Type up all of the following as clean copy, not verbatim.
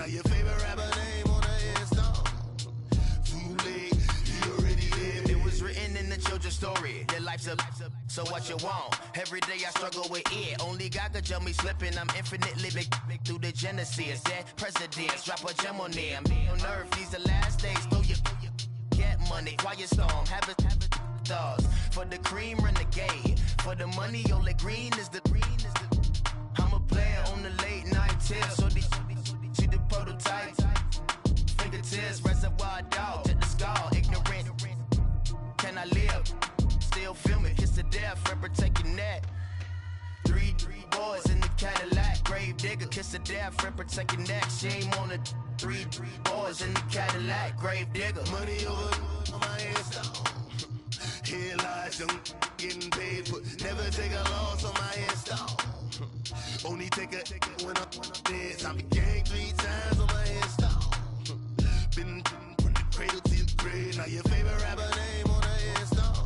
Now your favorite rapper name on the headstone. Too late, you already lived. It was written in the children's story. Your life's up, so what you want? Every day I struggle with it. Only God could tell me slipping. I'm infinitely big through the Genesis. Dead presidents, drop a gem on them. On earth, these the last days. Throw your get money, quiet storm, have it stars. For the cream, renegade. For the money, only green is the I'm a player on the late night tips. So they see the prototype. Fingertips, reservoir dog, to the skull, ignorant. Can I live? Still feel me, kiss the death, ripper taking that. Three boys in the Cadillac, grave digger, kiss the death, ripper taking that. Shame on the three boys in the Cadillac, grave digger. Money over on my headstone. Here lies young, getting paid, but never take a loss on my headstone. Only take a when I'm dead. I be gang 3 times on my headstone. Been from the cradle to the grave. Now your favorite rapper name on the headstone.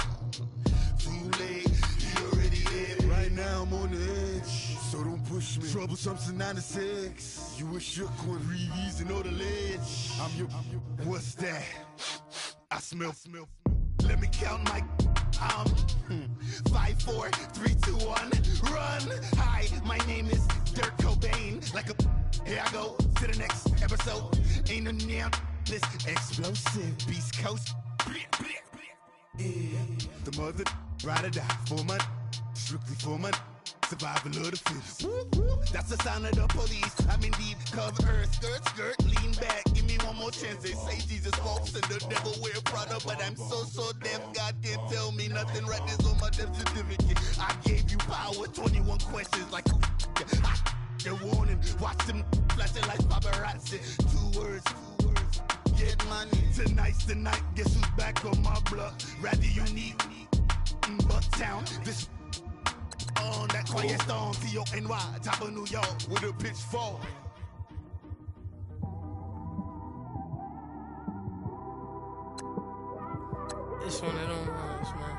Too late, you already lived. Right now I'm on the edge, so don't push me. Troublesome to 96. You a shook one, breeze and know the ledge. I'm your. What's that? I smell. Let me count my. 5, 4, 3, 2, 1, run. Hi, my name is Dirk Cobain. Like a. Here I go to the next episode. Ain't no damn this explosive Beast Coast. Yeah. The mother ride or die for my. Strictly for my. Survival of the fittest. That's the sound of the police. I'm indeed cover earth, skirt, lean back. Give me one more chance. They say Jesus walks and the devil wear Prada, but I'm so deaf. God can't tell me nothing. Right there's on my death certificate. I gave you power. 21 questions like a warning. Watch them flashing like paparazzi. 2 words. Get money. Tonight's the night. Guess who's back on my block? Rather unique. Bucktown. This. On that quiet storm, T-O-N-Y, top of New York, with a pitchfork. It's one of them ones, man.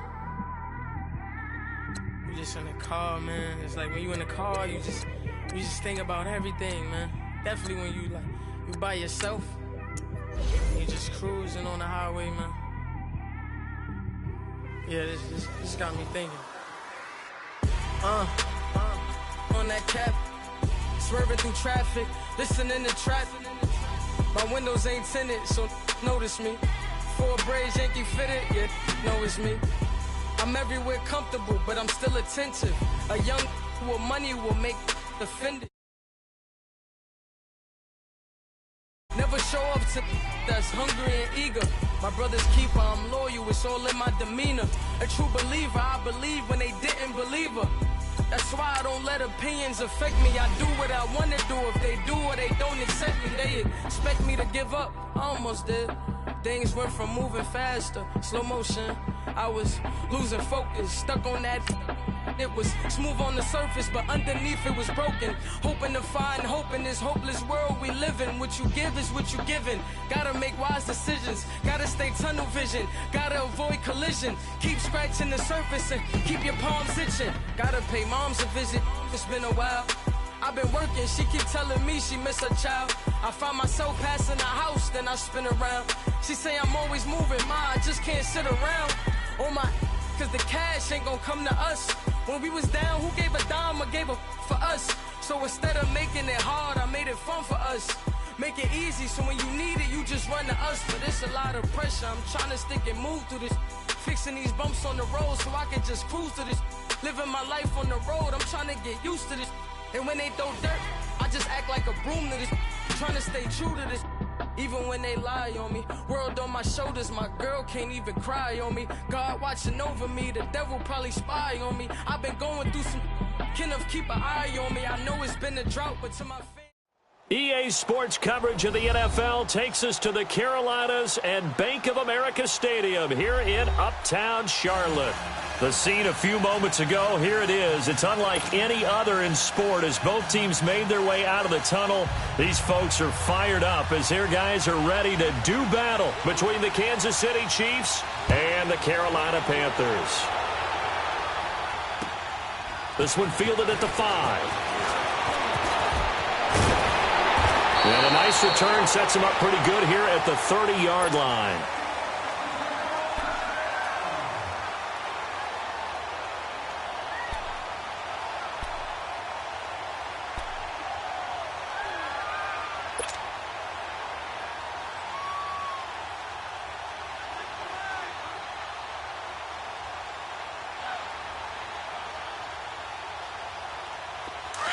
You just in the car, man. It's like when you in the car, you just think about everything, man. Definitely when you by yourself, you just cruising on the highway, man. Yeah, this got me thinking. On that cap, swerving through traffic, listening to trap. My windows ain't tinted, so notice me. 4 braids, Yankee fitted, yeah, know it's me. I'm everywhere comfortable, but I'm still attentive. A young with money will make offended. Never show up to that's hungry and eager. My brother's keeper, I'm loyal, it's all in my demeanor. A true believer, I believe when they didn't believe her. That's why I don't let opinions affect me. I do what I want to do. If they do or they don't accept me, they expect me to give up. I almost did. Things went from moving faster, slow motion. I was losing focus, stuck on that. It was smooth on the surface, but underneath it was broken. Hoping to find hope in this hopeless world we live in. What you give is what you given. Gotta make wise decisions. Gotta stay tunnel vision. Gotta avoid collision. Keep scratching the surface and keep your palms itching. Gotta pay moms a visit. It's been a while. I've been working, she keep telling me she miss her child. I find myself passing the house, then I spin around. She say I'm always moving, ma, I just can't sit around. Oh my, cause the cash ain't gonna come to us. When we was down, who gave a dime or gave a for us? So instead of making it hard, I made it fun for us. Make it easy, so when you need it, you just run to us. But it's a lot of pressure, I'm trying to stick and move through this. Fixing these bumps on the road so I can just cruise to this. Living my life on the road, I'm trying to get used to this. And when they throw dirt, I just act like a broom to this. Trying to stay true to this. Even when they lie on me. World on my shoulders, my girl can't even cry on me. God watching over me, the devil probably spy on me. I've been going through some, Kenneth keep an eye on me. I know it's been a drought, but to my EA Sports coverage of the NFL takes us to the Carolinas and Bank of America Stadium here in Uptown Charlotte. The scene a few moments ago, here it is. It's unlike any other in sport as both teams made their way out of the tunnel. These folks are fired up as their guys are ready to do battle between the Kansas City Chiefs and the Carolina Panthers. This one fielded at the 5. And a nice return sets him up pretty good here at the 30-yard line.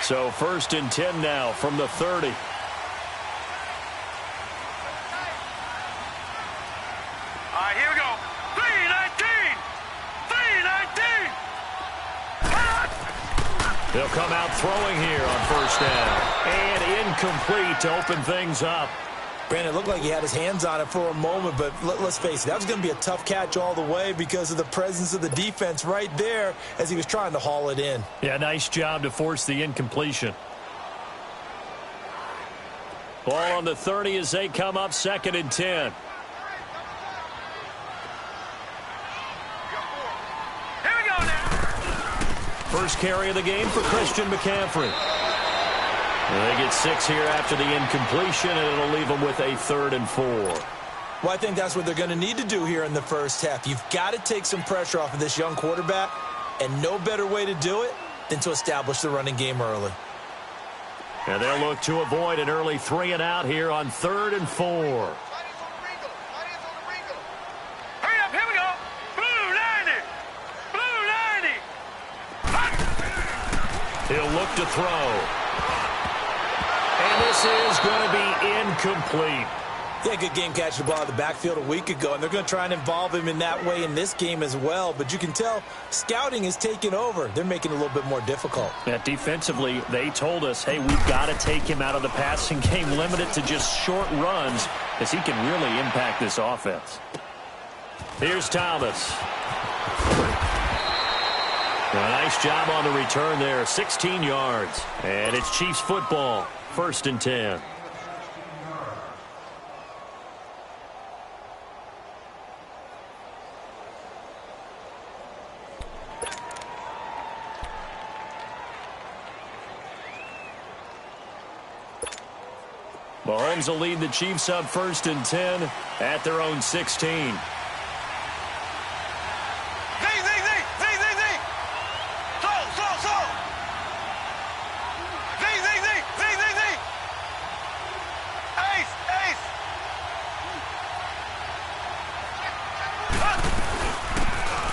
So 1st and 10 now from the 30. All right, here we go. 3-19! 3-19! They'll come out throwing here on 1st down. And incomplete to open things up. Brandon, it looked like he had his hands on it for a moment, but let's face it, that was going to be a tough catch all the way because of the presence of the defense right there as he was trying to haul it in. Yeah, nice job to force the incompletion. Ball on the 30 as they come up 2nd and 10. Here we go now. First carry of the game for Christian McCaffrey. They get 6 here after the incompletion, and it'll leave them with a 3rd and 4. Well, I think that's what they're going to need to do here in the first half. You've got to take some pressure off of this young quarterback, and no better way to do it than to establish the running game early. And they'll look to avoid an early 3 and out here on 3rd and 4. Hurry up, here we go. Blue 90! Blue 90! He'll look to throw. And this is going to be incomplete. Yeah, good game catching the ball in the backfield a week ago, and they're going to try and involve him in that way in this game as well. But you can tell scouting is taking over. They're making it a little bit more difficult. Yeah, defensively, they told us, hey, we've got to take him out of the passing game, limit it to just short runs, as he can really impact this offense. Here's Thomas. A nice job on the return there, 16 yards. And it's Chiefs football, 1st and 10. Mahomes will lead the Chiefs up 1st and 10 at their own 16.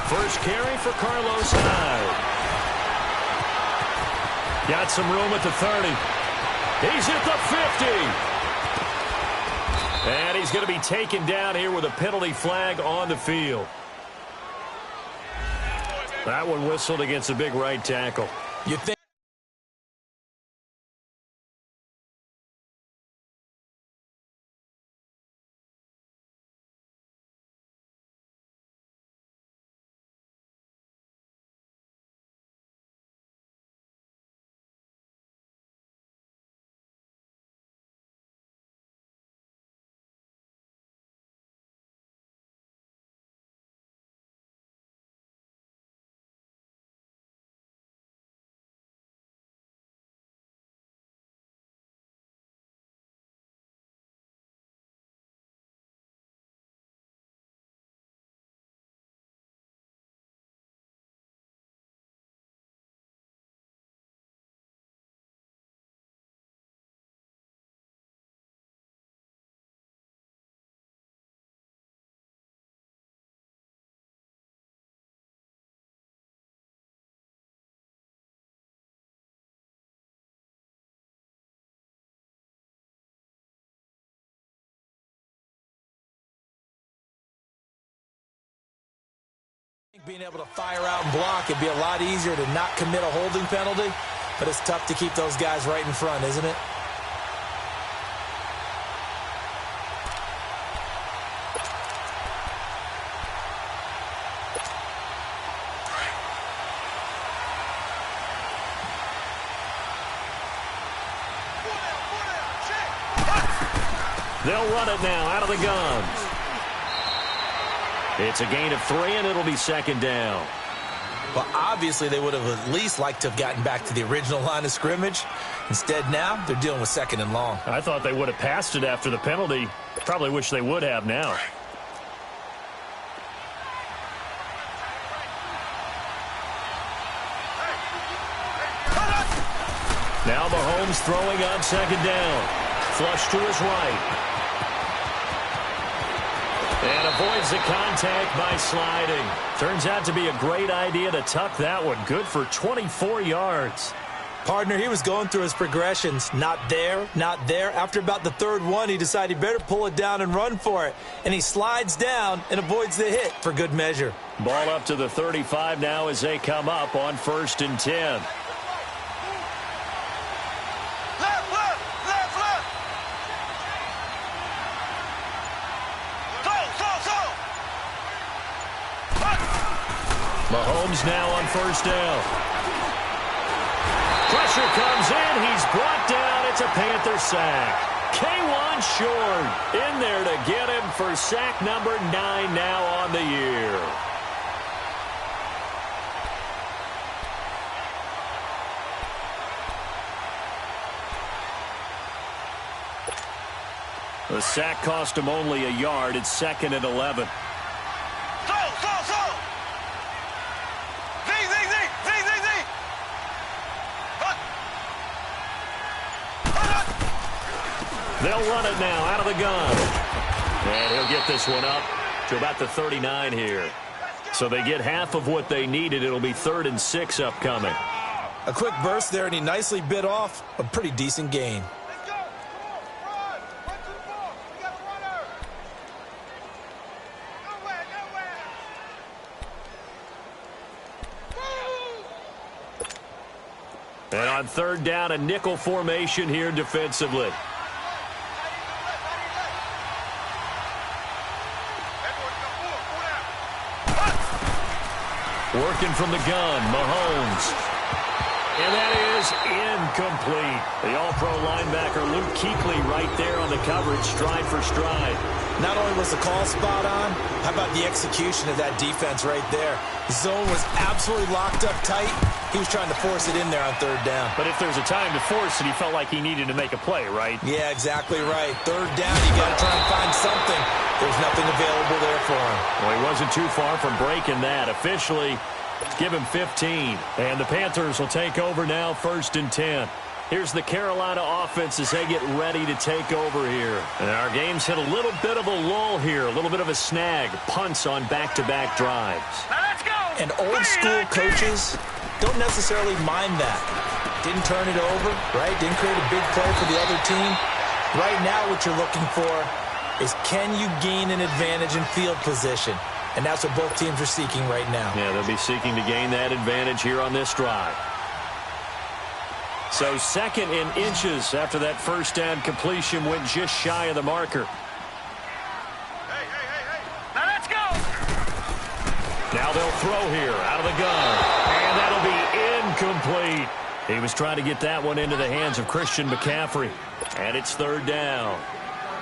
First carry for Carlos Hyde. Got some room at the 30. He's at the 50. And he's going to be taken down here with a penalty flag on the field. That one whistled against a big right tackle. You think being able to fire out and block, it'd be a lot easier to not commit a holding penalty, but it's tough to keep those guys right in front, isn't it? They'll run it now out of the guns. It's a gain of 3, and it'll be 2nd down. Well, obviously they would have at least liked to have gotten back to the original line of scrimmage. Instead, now they're dealing with 2nd and long. I thought they would have passed it after the penalty. Probably wish they would have now. Now Mahomes throwing on 2nd down. Flush to his right. And avoids the contact by sliding. Turns out to be a great idea to tuck that one. Good for 24 yards. Partner, he was going through his progressions. Not there, not there. After about the 3rd one, he decided he better pull it down and run for it. And he slides down and avoids the hit for good measure. Ball up to the 35 now as they come up on 1st and 10. Mahomes now on 1st down. Pressure comes in. He's brought down. It's a Panther sack. K1 Short in there to get him for sack number 9 now on the year. The sack cost him only a yard. It's 2nd and 11. They'll run it now out of the gun. And he'll get this one up to about the 39 here. So they get half of what they needed. It'll be 3rd and 6 upcoming. A quick burst there, and he nicely bit off a pretty decent gain. And on 3rd down, a nickel formation here defensively. Working from the gun, Mahomes. And that is incomplete. The all-pro linebacker Luke Kuechly right there on the coverage, stride for stride. Not only was the call spot on, how about the execution of that defense right there? The zone was absolutely locked up tight. He was trying to force it in there on 3rd down. But if there's a time to force it, he felt like he needed to make a play, right? Yeah, exactly right. 3rd down, you got to try and find something. There's nothing available there for him. Well, he wasn't too far from breaking that. Officially, give him 15. And the Panthers will take over now, 1st and 10. Here's the Carolina offense as they get ready to take over here. And our game's hit a little bit of a lull here, a little bit of a snag. Punts on back-to-back drives. Now let's go. And old-school coaches don't necessarily mind that. Didn't turn it over, right? Didn't create a big play for the other team. Right now what you're looking for is, can you gain an advantage in field position? And that's what both teams are seeking right now. Yeah, they'll be seeking to gain that advantage here on this drive. So 2nd and inches after that 1st down completion went just shy of the marker. Hey. Now let's go. Now they'll throw here out of the gun. And that'll be incomplete. He was trying to get that one into the hands of Christian McCaffrey. And it's 3rd down.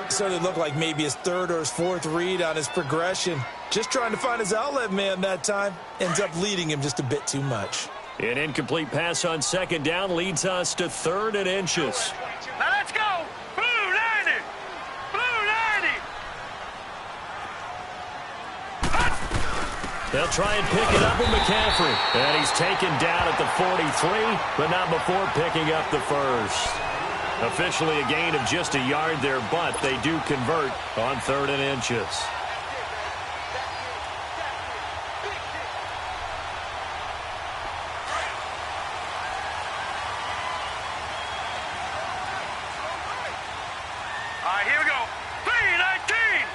Certainly looked like maybe his 3rd or his 4th read on his progression. Just trying to find his outlet man that time. Ends up leading him just a bit too much. An incomplete pass on 2nd down leads us to 3rd and inches. Now let's go. Blue 90. Blue 90. They'll try and pick it up with McCaffrey. And he's taken down at the 43, but not before picking up the 1st. Officially a gain of just a yard there, but they do convert on 3rd and inches. All right, here we go. 319.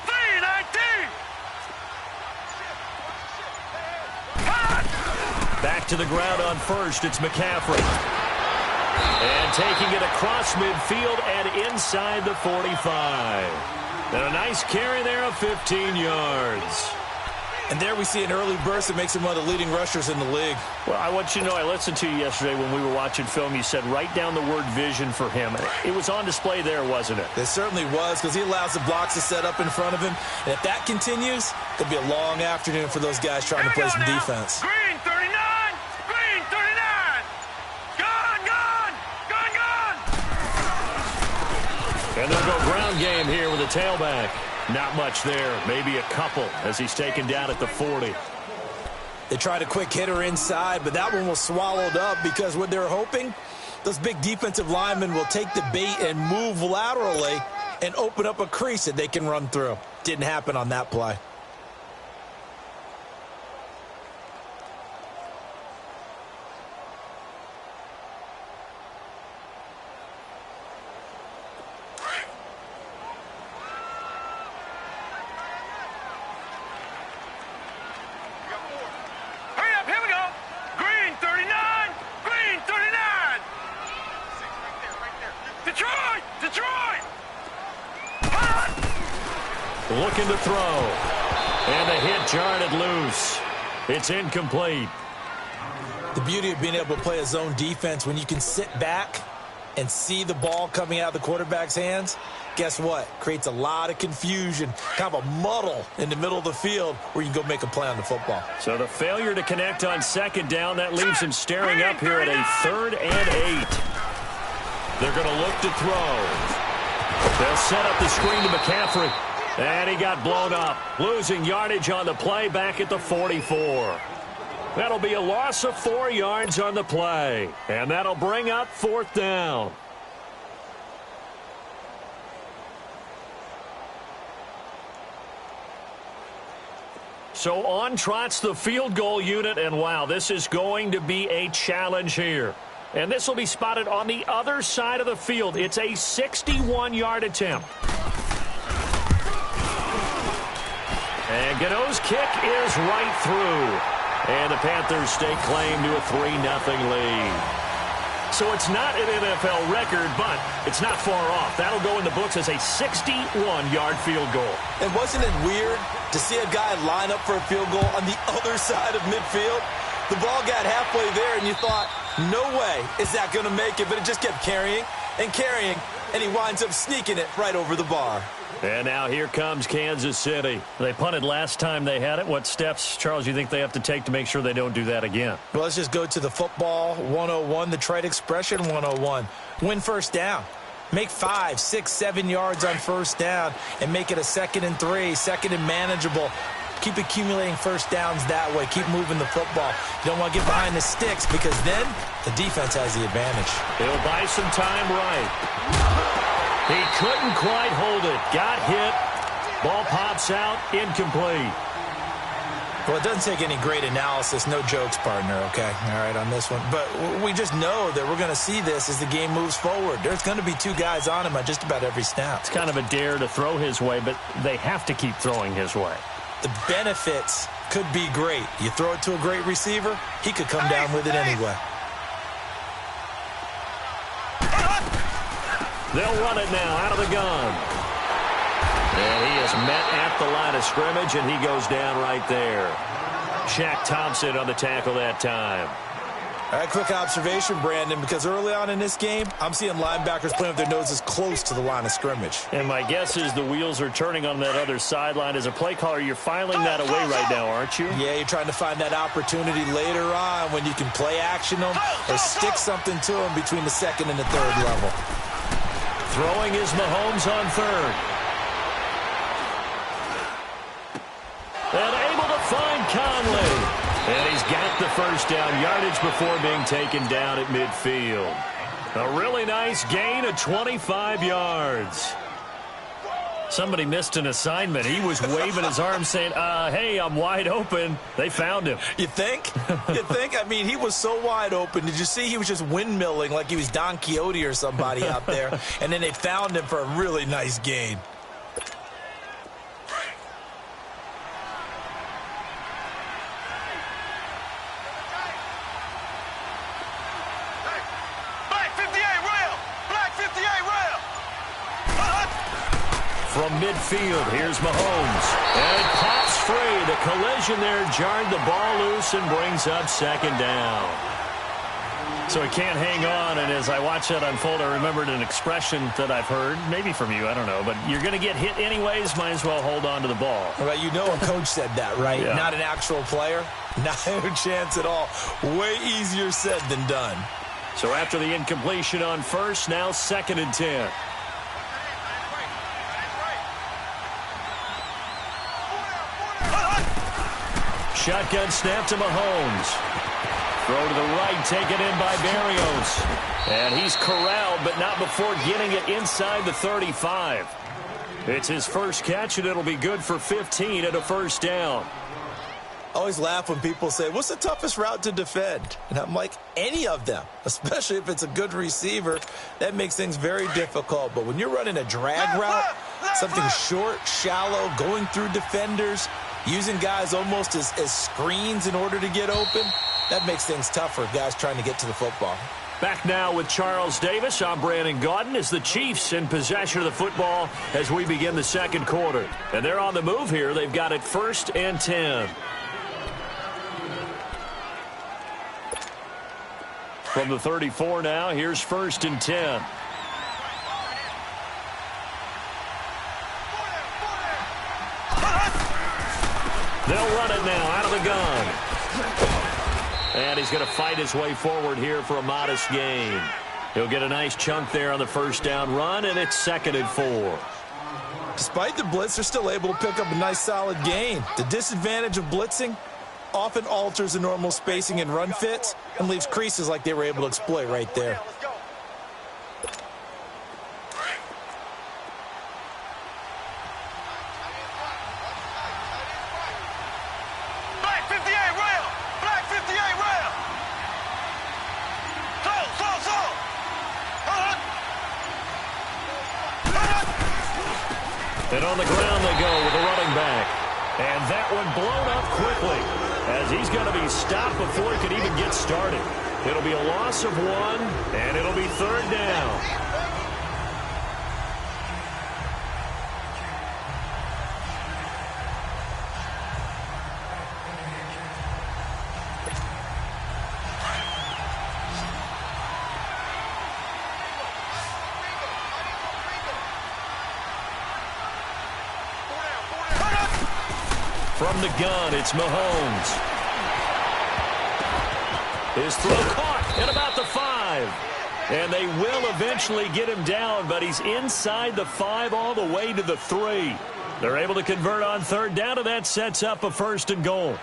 319. Back to the ground on 1st, it's McCaffrey. And taking it across midfield and inside the 45. And a nice carry there of 15 yards. And there we see an early burst that makes him one of the leading rushers in the league. Well, I want you to know, I listened to you yesterday when we were watching film. You said write down the word vision for him. It was on display there, wasn't it? It certainly was, because he allows the blocks to set up in front of him. And if that continues, it'll be a long afternoon for those guys trying to play some defense. Green 3. And they'll go ground game here with a tailback. Not much there. Maybe a couple as he's taken down at the 40. They tried a quick hitter inside, but that one was swallowed up because what they're hoping, those big defensive linemen will take the bait and move laterally and open up a crease that they can run through. Didn't happen on that play. Looking to throw. And the hit jarred it loose. It's incomplete. The beauty of being able to play a zone defense, when you can sit back and see the ball coming out of the quarterback's hands, guess what? Creates a lot of confusion, kind of a muddle in the middle of the field where you can go make a play on the football. So the failure to connect on second down, that leaves him staring up here at a 3rd and 8. They're going to look to throw. They'll set up the screen to McCaffrey. And he got blown up, losing yardage on the play back at the 44. That'll be a loss of 4 yards on the play. And that'll bring up 4th down. So on trots the field goal unit, and wow, this is going to be a challenge here. And this will be spotted on the other side of the field. It's a 61-yard attempt. And Gano's kick is right through. And the Panthers stake claim to a 3-0 lead. So it's not an NFL record, but it's not far off. That'll go in the books as a 61-yard field goal. And wasn't it weird to see a guy line up for a field goal on the other side of midfield? The ball got halfway there, and you thought, no way is that going to make it. But it just kept carrying and carrying, and he winds up sneaking it right over the bar. And now here comes Kansas City. They punted last time they had it. What steps, Charles, you think they have to take to make sure they don't do that again? Well, let's just go to the football 101, the trite expression 101. Win first down. Make 5, 6, 7 yards on first down and make it a 2nd and 3, 2nd and manageable. Keep accumulating first downs that way. Keep moving the football. You don't want to get behind the sticks because then the defense has the advantage. He'll buy some time right. He couldn't quite hold it. Got hit. Ball pops out. Incomplete. Well, it doesn't take any great analysis. No jokes, partner, okay? All right, on this one. But we just know that we're going to see this as the game moves forward. There's going to be 2 guys on him on just about every snap. It's kind of a dare to throw his way, but they have to keep throwing his way. The benefits could be great. You throw it to a great receiver, he could come down with it anyway. They'll run it now out of the gun. And he is met at the line of scrimmage, and he goes down right there. Shaq Thompson on the tackle that time. All right, quick observation, Brandon, because early on in this game, I'm seeing linebackers playing with their noses close to the line of scrimmage. And my guess is the wheels are turning on that other sideline. As a play caller, you're filing that away right now, aren't you? Yeah, you're trying to find that opportunity later on when you can play action them or stick something to them between the 2nd and the 3rd level. Throwing is Mahomes on 3rd. And able to find Conley. And he's got the first down yardage before being taken down at midfield. A really nice gain of 25 yards. Somebody missed an assignment. He was waving his arms saying, hey, I'm wide open. They found him. You think? You think? I mean, he was so wide open. Did you see he was just windmilling like he was Don Quixote or somebody out there? And then they found him for a really nice gain. From midfield, here's Mahomes. And it pops free. The collision there jarred the ball loose and brings up 2nd down. So he can't hang on, and as I watch that unfold, I remembered an expression that I've heard, maybe from you, I don't know, but you're going to get hit anyways, might as well hold on to the ball. Well, you know a coach said that, right? Yeah. Not an actual player. Not a chance at all. Way easier said than done. So after the incompletion on first, now 2nd and 10. shotgun snap to Mahomes. Throw to the right, taken in by Berrios. And he's corralled, but not before getting it inside the 35. It's his first catch, and it'll be good for 15 and a first down. I always laugh when people say, what's the toughest route to defend? And I'm like, any of them, especially if it's a good receiver. That makes things very difficult. But when you're running a drag route, something short, shallow, going through defenders, using guys almost as screens in order to get open, that makes things tough for guys trying to get to the football. Back now with Charles Davis. I'm Brandon Gaudin as the Chiefs in possession of the football as we begin the second quarter. And they're on the move here. They've got it 1st and 10. From the 34 now, here's 1st and 10. They'll run it now out of the gun. And he's going to fight his way forward here for a modest gain. He'll get a nice chunk there on the first down run, and it's 2nd and 4. Despite the blitz, they're still able to pick up a nice solid gain. The disadvantage of blitzing often alters the normal spacing and run fits and leaves creases like they were able to exploit right there. Black 58 rail! Black 58 rail! So! And on the ground they go with a running back. And that one blown up quickly as he's going to be stopped before he could even get started. It'll be a loss of 1, and it'll be 3rd down. From the gun, it's Mahomes. His throw caught at about the 5. And they will eventually get him down, but he's inside the 5 all the way to the 3. They're able to convert on 3rd down, and that sets up a 1st and goal.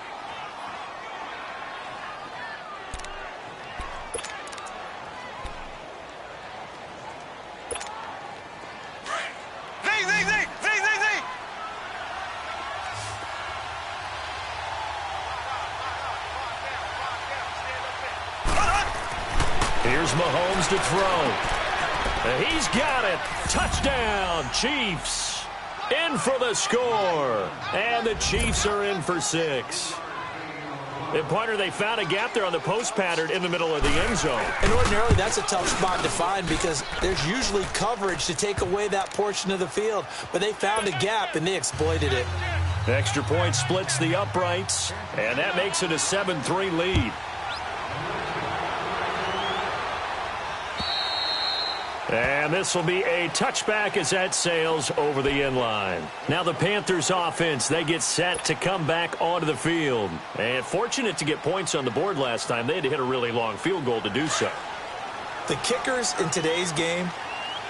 Here's Mahomes to throw. And he's got it. Touchdown, Chiefs. In for the score. And the Chiefs are in for 6. And, partner, they found a gap there on the post pattern in the middle of the end zone. And ordinarily, that's a tough spot to find because there's usually coverage to take away that portion of the field. But they found a gap, and they exploited it. Extra point splits the uprights, and that makes it a 7-3 lead. And this will be a touchback as that sails over the end line. Now the Panthers offense, they get set to come back onto the field. And fortunate to get points on the board last time. They had to hit a really long field goal to do so. The kickers in today's game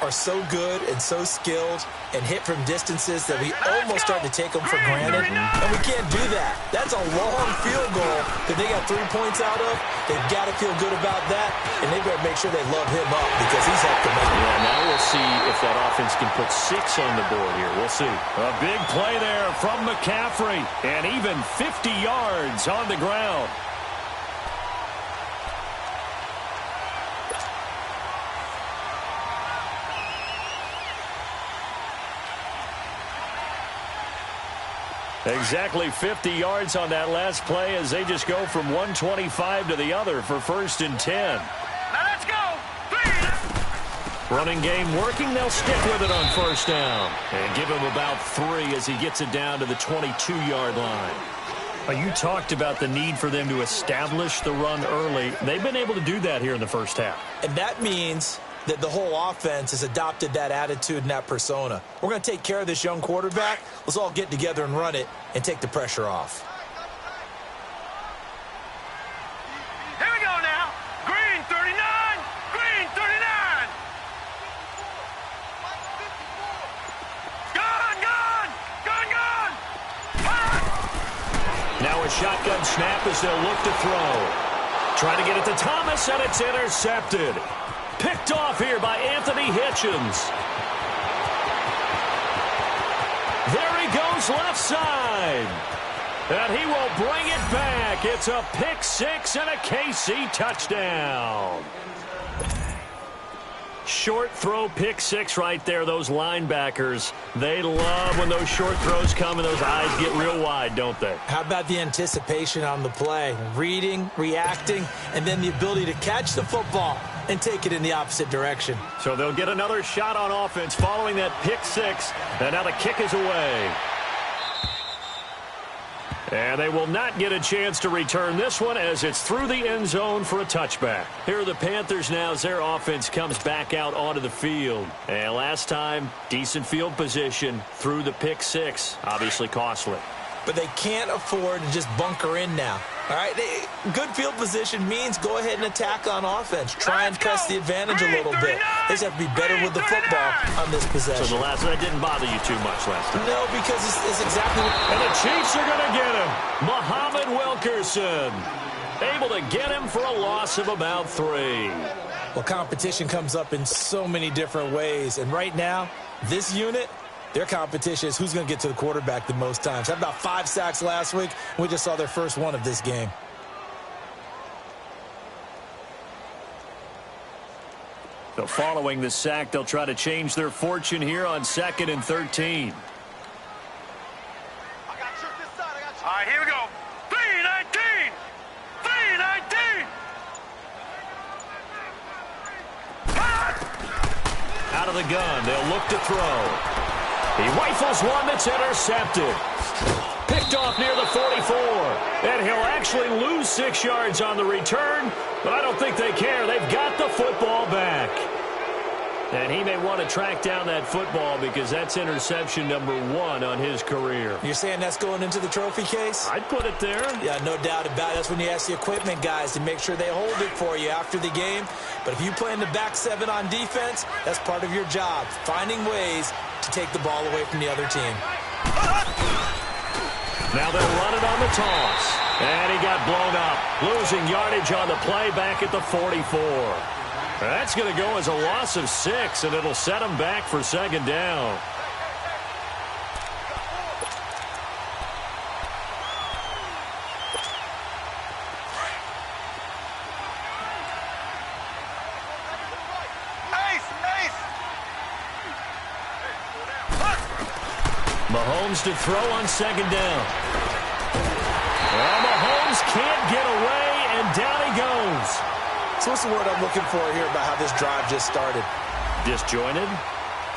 are so good and so skilled and hit from distances that we almost start to take them for granted, and we can't do that. That's a long field goal that they got 3 points out of. They've got to feel good about that, and they better make sure they love him up because he's helped them out. Yeah, now we'll see if that offense can put 6 on the board here. We'll see. A big play there from McCaffrey, and even 50 yards on the ground. Exactly 50 yards on that last play as they just go from 125 to the other for 1st and 10. Now let's go! 3! Running game working. They'll stick with it on 1st down. And give him about 3 as he gets it down to the 22-yard line. You talked about the need for them to establish the run early. They've been able to do that here in the first half. And that means that the whole offense has adopted that attitude and that persona. We're going to take care of this young quarterback. Let's all get together and run it and take the pressure off. Here we go now. Green 39. Green 39. Gun. Now now a shotgun snap as they'll look to throw. Trying to get it to Thomas, and it's intercepted. Picked off here by Anthony Hitchens. There he goes left side. And he will bring it back. It's a pick six and a KC touchdown. Short throw pick six right there. Those linebackers, they love when those short throws come and those eyes get real wide, don't they? How about the anticipation on the play? Reading, reacting, and then the ability to catch the football and take it in the opposite direction. So they'll get another shot on offense following that pick six. And now the kick is away. And they will not get a chance to return this one as it's through the end zone for a touchback. Here are the Panthers now as their offense comes back out onto the field. And last time, decent field position through the pick six. Obviously costly. But they can't afford to just bunker in now. All right, good field position means go ahead and attack on offense. Try and press the advantage a little bit. They just have to be better with the football on this possession. So that didn't bother you too much last time? No, because it's exactly what... And the Chiefs are going to get him. Muhammad Wilkerson. Able to get him for a loss of about 3. Well, competition comes up in so many different ways. And right now, this unit... their competition is who's going to get to the quarterback the most times. Had about 5 sacks last week. We just saw their first one of this game. So following the sack, they'll try to change their fortune here on 2nd and 13. All right, here we go. 3-19. 3-19. Out of the gun, they'll look to throw. He rifles one that's intercepted. Picked off near the 44. And he'll actually lose 6 yards on the return, but I don't think they care. They've got the football back. And he may want to track down that football because that's interception number 1 on his career. You're saying that's going into the trophy case? I'd put it there. Yeah, no doubt about it. That's when you ask the equipment guys to make sure they hold it for you after the game. But if you play in the back 7 on defense, that's part of your job, finding ways to take the ball away from the other team. Now they'll run it on the toss. And he got blown up, losing yardage on the play back at the 44. That's going to go as a loss of 6, and it'll set him back for 2nd down. Mahomes to throw on 2nd down. Well, Mahomes can't get away, and down he goes. So what's the word I'm looking for here about how this drive just started? Disjointed?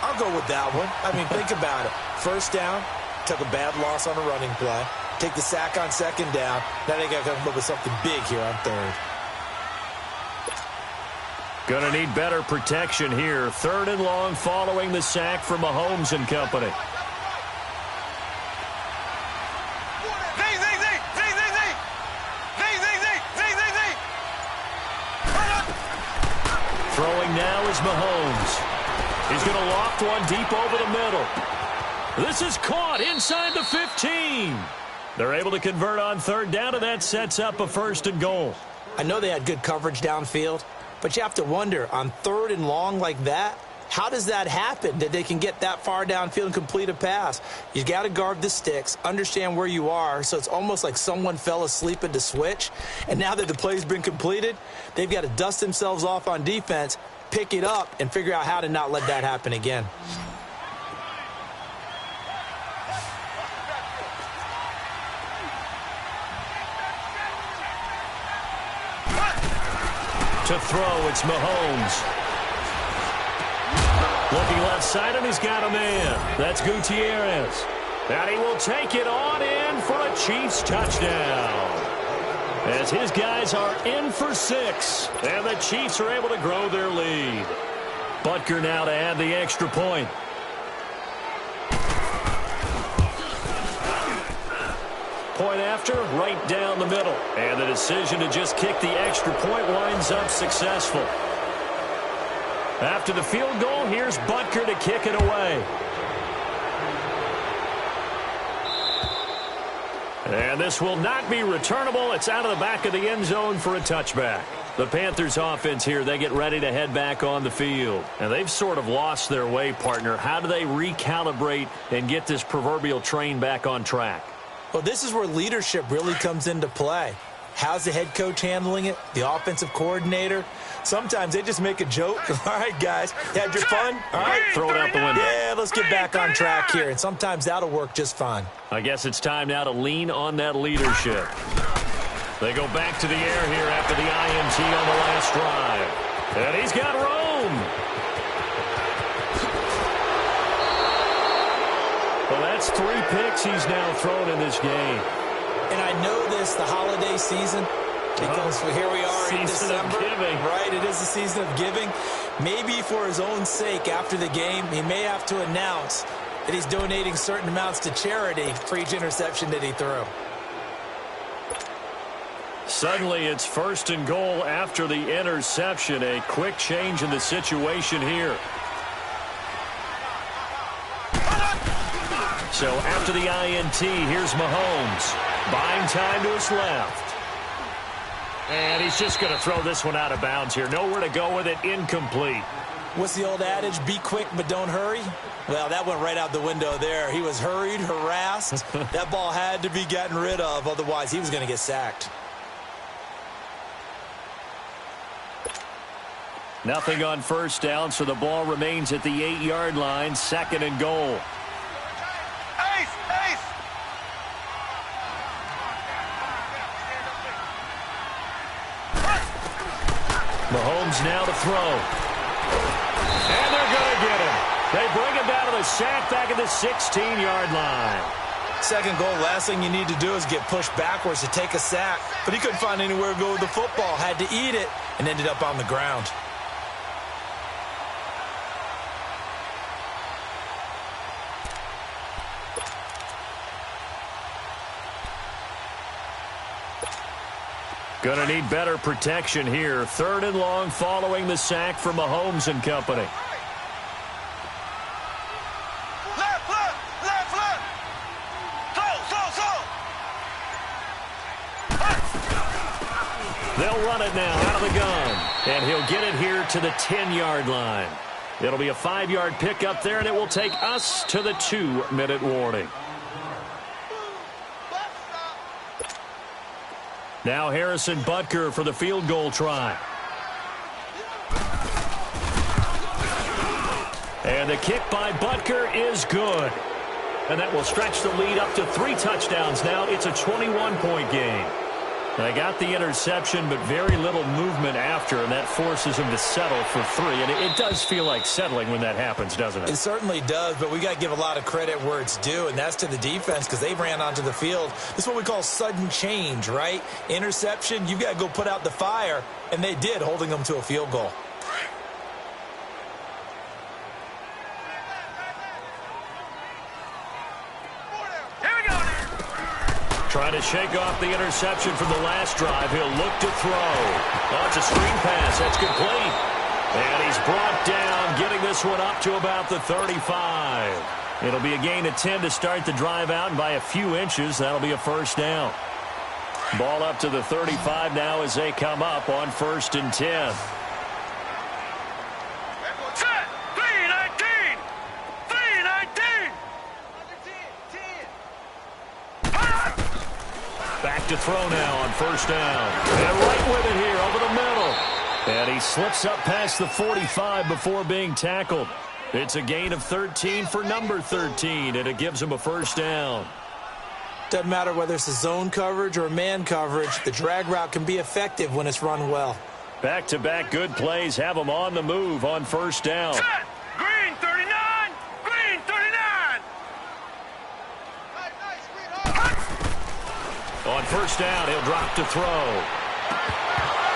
I'll go with that one. I mean, think about it. First down, took a bad loss on a running play. Take the sack on 2nd down. Now they got to come up with something big here on 3rd. Gonna need better protection here. 3rd and long following the sack from Mahomes and company. Throwing now is Mahomes. He's going to loft one deep over the middle. This is caught inside the 15. They're able to convert on 3rd down, and that sets up a 1st and goal. I know they had good coverage downfield, but you have to wonder, on 3rd and long like that, how does that happen that they can get that far downfield and complete a pass? You got to guard the sticks, understand where you are, so it's almost like someone fell asleep at the switch, and now that the play's been completed, they've got to dust themselves off on defense, pick it up, and figure out how to not let that happen again. To throw, it's Mahomes. Looking left side, and he's got a man. That's Gutierrez. And he will take it on in for a Chiefs touchdown. As his guys are in for 6. And the Chiefs are able to grow their lead. Butker now to add the extra point. Point after, right down the middle. And the decision to just kick the extra point winds up successful. After the field goal, here's Butker to kick it away. And this will not be returnable. It's out of the back of the end zone for a touchback. The Panthers offense here, they get ready to head back on the field. And they've sort of lost their way, partner. How do they recalibrate and get this proverbial train back on track? Well, this is where leadership really comes into play. How's the head coach handling it? The offensive coordinator? Sometimes they just make a joke. All right, guys, had your fun? All right, throw it out the window. Yeah, let's get back on track here. And sometimes that'll work just fine. I guess it's time now to lean on that leadership. They go back to the air here after the INT on the last drive. And he's got room. Well, that's 3 picks he's now thrown in this game. And I know this, the holiday season, because here we are in December. Right, it is the season of giving. Maybe for his own sake after the game, he may have to announce that he's donating certain amounts to charity for each interception that he threw. Suddenly, it's 1st and goal after the interception. A quick change in the situation here. So after the INT, here's Mahomes. Buying time to his left. And he's just going to throw this one out of bounds here. Nowhere to go with it. Incomplete. What's the old adage? Be quick, but don't hurry. Well, that went right out the window there. He was hurried, harassed. That ball had to be gotten rid of. Otherwise, he was going to get sacked. Nothing on 1st down, so the ball remains at the 8-yard line. 2nd and goal. Mahomes now to throw. And they're going to get him. They bring him down to the sack back at the 16-yard line. 2nd goal, last thing you need to do is get pushed backwards to take a sack. But he couldn't find anywhere to go with the football. Had to eat it and ended up on the ground. Going to need better protection here. 3rd and long following the sack from Mahomes and company. Left. They'll run it now out of the gun. And he'll get it here to the 10-yard line. It'll be a 5-yard pickup there, and it will take us to the 2-minute warning. Now Harrison Butker for the field goal try. And the kick by Butker is good. And that will stretch the lead up to 3 touchdowns now. It's a 21-point game. They got the interception, but very little movement after, and that forces him to settle for 3. And it does feel like settling when that happens, doesn't it? It certainly does, but we got to give a lot of credit where it's due, and that's to the defense because they ran onto the field. This is what we call sudden change, right? Interception, you got to go put out the fire, and they did, holding them to a field goal. Trying to shake off the interception from the last drive. He'll look to throw. Oh, it's a screen pass. That's complete. And he's brought down, getting this one up to about the 35. It'll be a gain of 10 to start the drive out, and by a few inches, that'll be a 1st down. Ball up to the 35 now as they come up on 1st and 10. Back to throw now on 1st down. And right with it here over the middle. And he slips up past the 45 before being tackled. It's a gain of 13 for number 13, and it gives him a 1st down. Doesn't matter whether it's a zone coverage or man coverage, the drag route can be effective when it's run well. Back-to-back good plays have him on the move on 1st down. Green 39! Green 39! On 1st down, he'll drop to throw.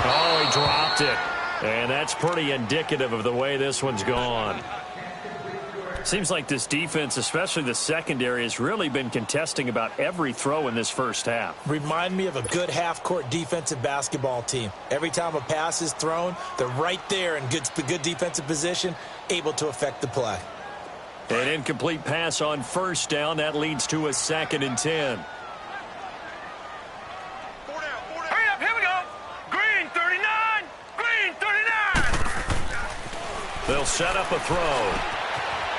Oh, he dropped it. And that's pretty indicative of the way this one's gone. Seems like this defense, especially the secondary, has really been contesting about every throw in this 1st half. Remind me of a good half-court defensive basketball team. Every time a pass is thrown, they're right there in good defensive position, able to affect the play. An incomplete pass on 1st down. That leads to a 2nd and 10. set up a throw.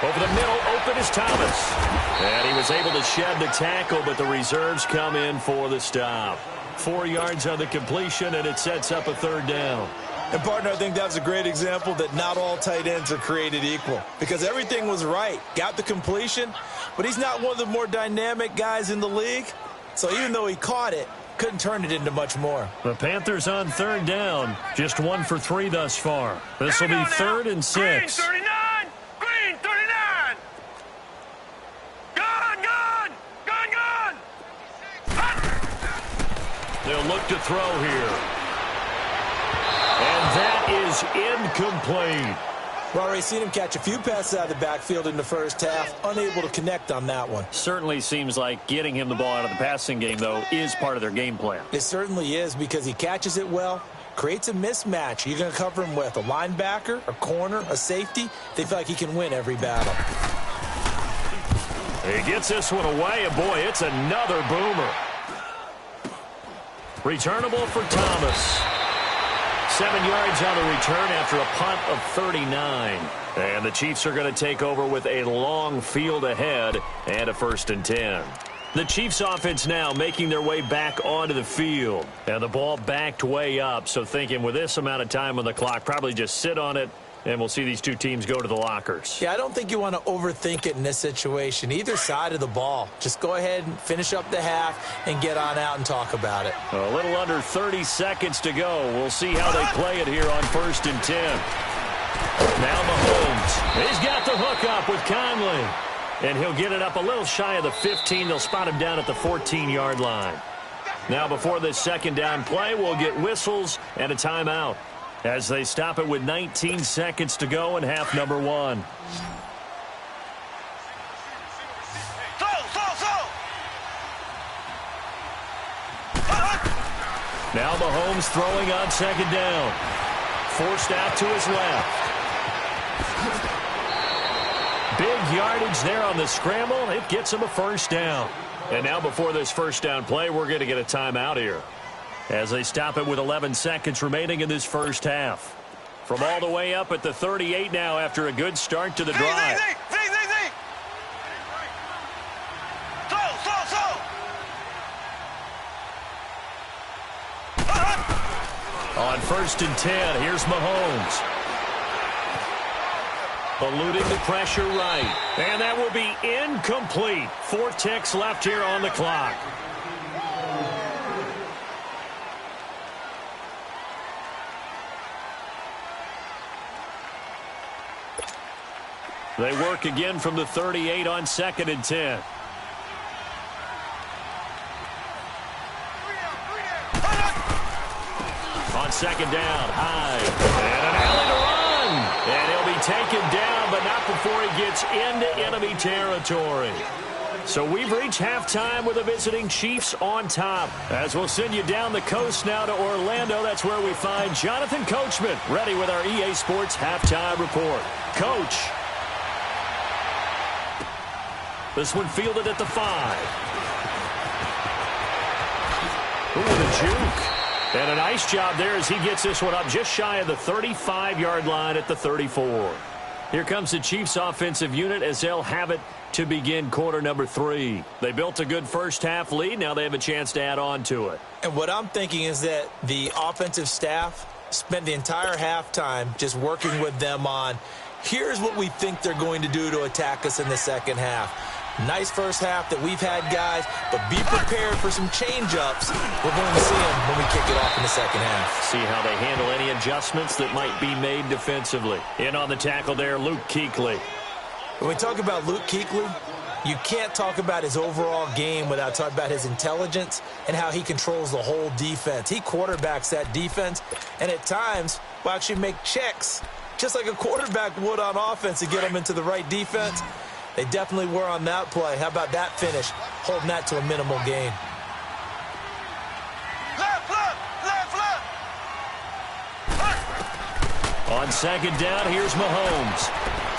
Over the middle, open is Thomas. And he was able to shed the tackle, but the reserves come in for the stop. 4 yards on the completion, and it sets up a third down. And, partner, I think that's a great example that not all tight ends are created equal, because everything was right. Got the completion, but he's not one of the more dynamic guys in the league. So even though he caught it, couldn't turn it into much more. The Panthers on third down, just 1 for 3 thus far. This will be 3rd and 6. Green 39! Green 39! Gone! Gone! Gone! Gone! They'll look to throw here. And that is incomplete. We've already seen him catch a few passes out of the backfield in the first half, unable to connect on that one. Certainly seems like getting him the ball out of the passing game, though, is part of their game plan. It certainly is, because he catches it well, creates a mismatch. You're going to cover him with a linebacker, a corner, a safety. They feel like he can win every battle. He gets this one away, and boy, it's another boomer. Returnable for Thomas. 7 yards on the return after a punt of 39. And the Chiefs are going to take over with a long field ahead and a 1st and 10. The Chiefs offense now making their way back onto the field. And the ball backed way up, so thinking with this amount of time on the clock, probably just sit on it, and we'll see these two teams go to the lockers. Yeah, I don't think you want to overthink it in this situation. Either side of the ball. Just go ahead and finish up the half and get on out and talk about it. A little under 30 seconds to go. We'll see how they play it here on 1st and 10. Now Mahomes. He's got the hook up with Conley. And he'll get it up a little shy of the 15. They'll spot him down at the 14-yard line. Now before this 2nd down play, we'll get whistles and a timeout as they stop it with 19 seconds to go in half number 1. Now Mahomes throwing on 2nd down. Forced out to his left. Big yardage there on the scramble. It gets him a 1st down. And now before this 1st down play, we're going to get a timeout here as they stop it with 11 seconds remaining in this 1st half. From all the way up at the 38 now after a good start to the drive. On 1st and 10, here's Mahomes. Eluding the pressure right. And that will be incomplete. 4 ticks left here on the clock. They work again from the 38 on 2nd and 10. On 2nd down, high. And an alley to run. And he'll be taken down, but not before he gets into enemy territory. So we've reached halftime with the visiting Chiefs on top. As we'll send you down the coast now to Orlando, that's where we find Jonathan Coachman ready with our EA Sports halftime report. Coach. This one fielded at the 5. Ooh, the juke. And a nice job there as he gets this one up just shy of the 35-yard line at the 34. Here comes the Chiefs offensive unit as they'll have it to begin quarter number 3. They built a good first half lead. Now they have a chance to add on to it. And what I'm thinking is that the offensive staff spent the entire halftime just working with them on, here's what we think they're going to do to attack us in the second half. Nice first half that we've had, guys, but be prepared for some change-ups. We're going to see them when we kick it off in the second half. See how they handle any adjustments that might be made defensively. In on the tackle there, Luke Kuechly. When we talk about Luke Kuechly, you can't talk about his overall game without talking about his intelligence and how he controls the whole defense. He quarterbacks that defense, and at times will actually make checks, just like a quarterback would on offense to get them into the right defense. They definitely were on that play. How about that finish? Holding that to a minimal gain. On 2nd down, here's Mahomes.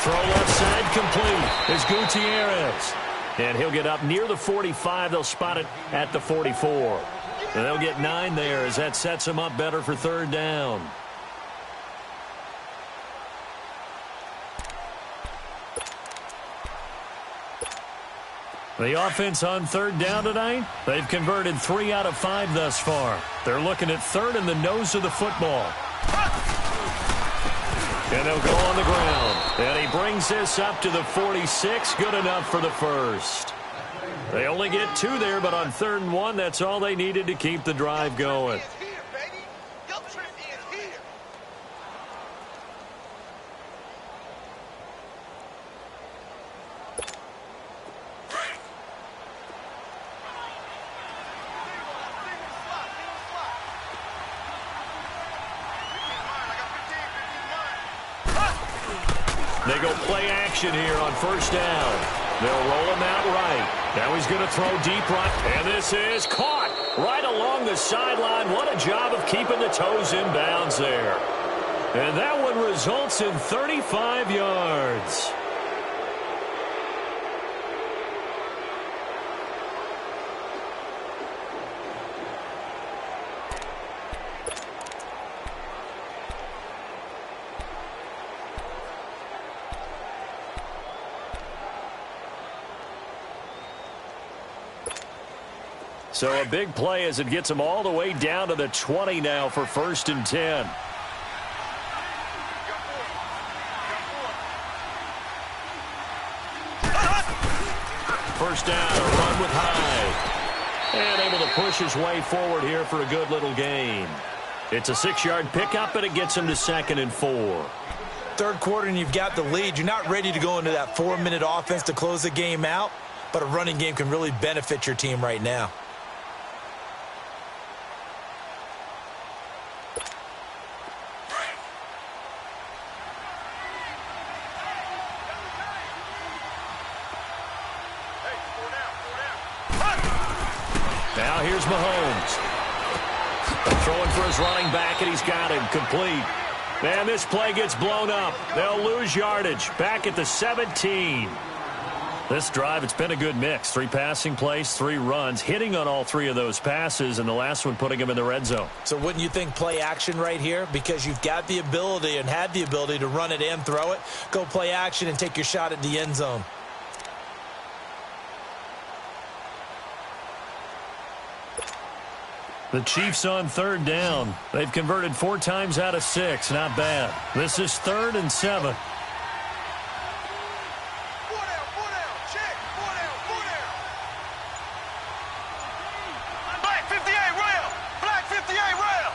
Throw left side complete. It's Gutierrez. And he'll get up near the 45. They'll spot it at the 44. And they'll get 9 there as that sets them up better for 3rd down. The offense on third down tonight, they've converted 3 out of 5 thus far. They're looking at third in the nose of the football. And they'll go on the ground. And he brings this up to the 46. Good enough for the first. They only get 2 there, but on 3rd and 1, that's all they needed to keep the drive going. They go play action here on 1st down. They'll roll him out right. Now he's going to throw deep right. And this is caught right along the sideline. What a job of keeping the toes in bounds there. And that one results in 35 yards. So a big play as it gets them all the way down to the 20 now for 1st and 10. First down, a run with Hyde. And able to push his way forward here for a good little gain. It's a 6-yard pickup, and it gets him to 2nd and 4. Third quarter, and you've got the lead. You're not ready to go into that 4-minute offense to close the game out, but a running game can really benefit your team right now. Now here's Mahomes. Throwing for his running back, and he's got him complete. And this play gets blown up. They'll lose yardage. Back at the 17. This drive, it's been a good mix. 3 passing plays, 3 runs, hitting on all 3 of those passes, and the last one putting him in the red zone. So wouldn't you think play action right here? Because you've got the ability and had the ability to run it and throw it. Go play action and take your shot at the end zone. The Chiefs on 3rd down. They've converted 4 times out of 6. Not bad. This is 3rd and 7. Black 58 rail. Black 58 rail.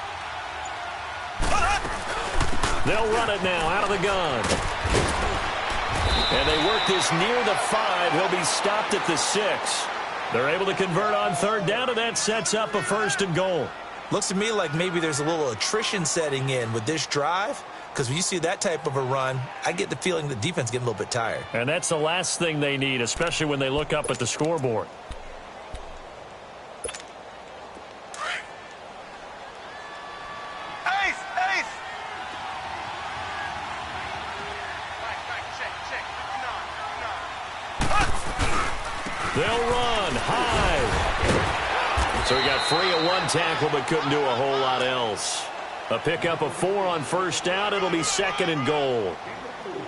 They'll run it now out of the gun. And they work this near the 5. He'll be stopped at the 6. They're able to convert on 3rd down, and that sets up a 1st and goal. Looks to me like maybe there's a little attrition setting in with this drive, because when you see that type of a run, I get the feeling the defense getting a little bit tired. And that's the last thing they need, especially when they look up at the scoreboard. Ace, ace. Check, 59. They'll run high. So he got free of 1 tackle but couldn't do a whole lot else. A pickup of 4 on 1st down. It'll be 2nd and goal.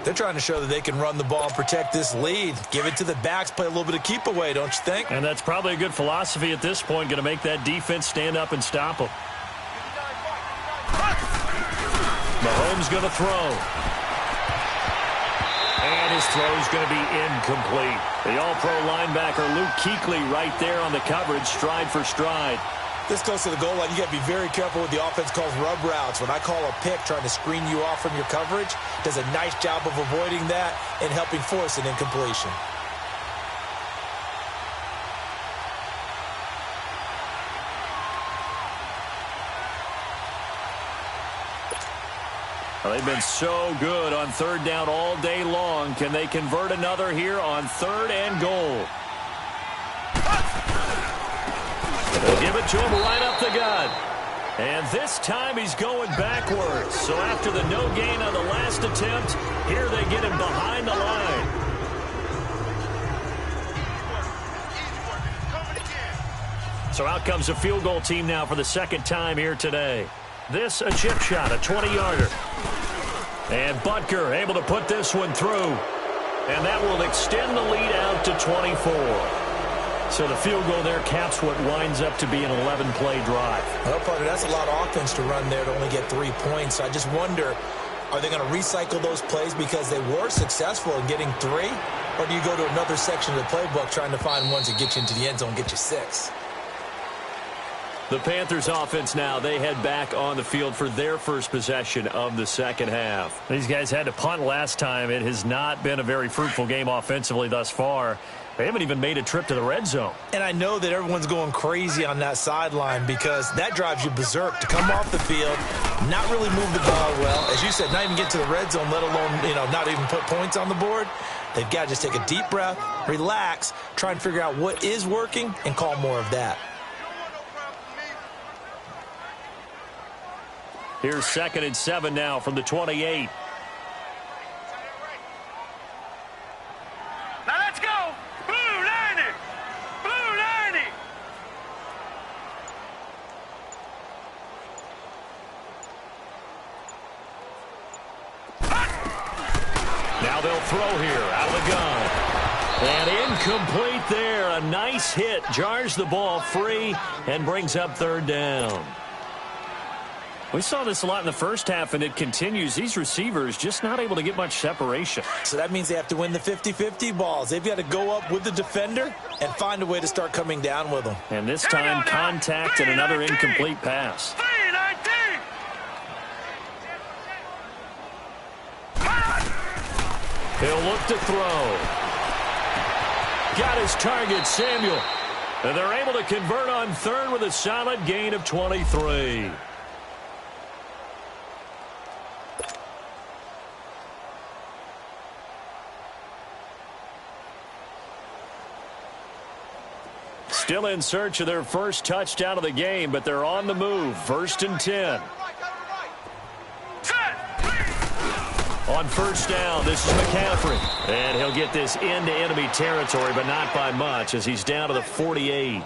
They're trying to show that they can run the ball and protect this lead. Give it to the backs, play a little bit of keep away, don't you think? And that's probably a good philosophy at this point, going to make that defense stand up and stop them. Mahomes going to throw. And his throw's going to be incomplete. The all-pro linebacker Luke Kuechly right there on the coverage, stride for stride. This goes to the goal line. You got to be very careful with the offense calls rub routes. When I call a pick trying to screen you off from your coverage, does a nice job of avoiding that and helping force an incompletion. Well, they've been so good on 3rd down all day long. Can they convert another here on 3rd and goal? They'll give it to him right up the gut. And this time he's going backwards. So after the no gain on the last attempt, here they get him behind the line. So out comes a field goal team now for the 2nd time here today. This a chip shot, a 20-yarder. And Butker able to put this one through. And that will extend the lead out to 24. So the field goal there caps what winds up to be an 11-play drive. Well, partner, that's a lot of offense to run there to only get 3 points. So I just wonder, are they going to recycle those plays because they were successful in getting 3? Or do you go to another section of the playbook trying to find ones that get you into the end zone and get you 6? The Panthers offense now, they head back on the field for their first possession of the second half. These guys had to punt last time. It has not been a very fruitful game offensively thus far. They haven't even made a trip to the red zone. And I know that everyone's going crazy on that sideline because that drives you berserk to come off the field, not really move the ball well. As you said, not even get to the red zone, let alone, not even put points on the board. They've got to just take a deep breath, relax, try and figure out what is working, and call more of that. Here's 2nd and 7 now from the 28. Now let's go. Blue 90. Blue 90. Now they'll throw here out of the gun. And incomplete there. A nice hit. Jars the ball free and brings up 3rd down. We saw this a lot in the first half, and it continues. These receivers just not able to get much separation. So that means they have to win the 50-50 balls. They've got to go up with the defender and find a way to start coming down with them. And this time, contact and another incomplete pass. 319. He'll look to throw. Got his target, Samuel. And they're able to convert on 3rd with a solid gain of 23. Still in search of their first touchdown of the game, but they're on the move. 1st and 10. On 1st down, this is McCaffrey. And he'll get this into enemy territory, but not by much as he's down to the 48.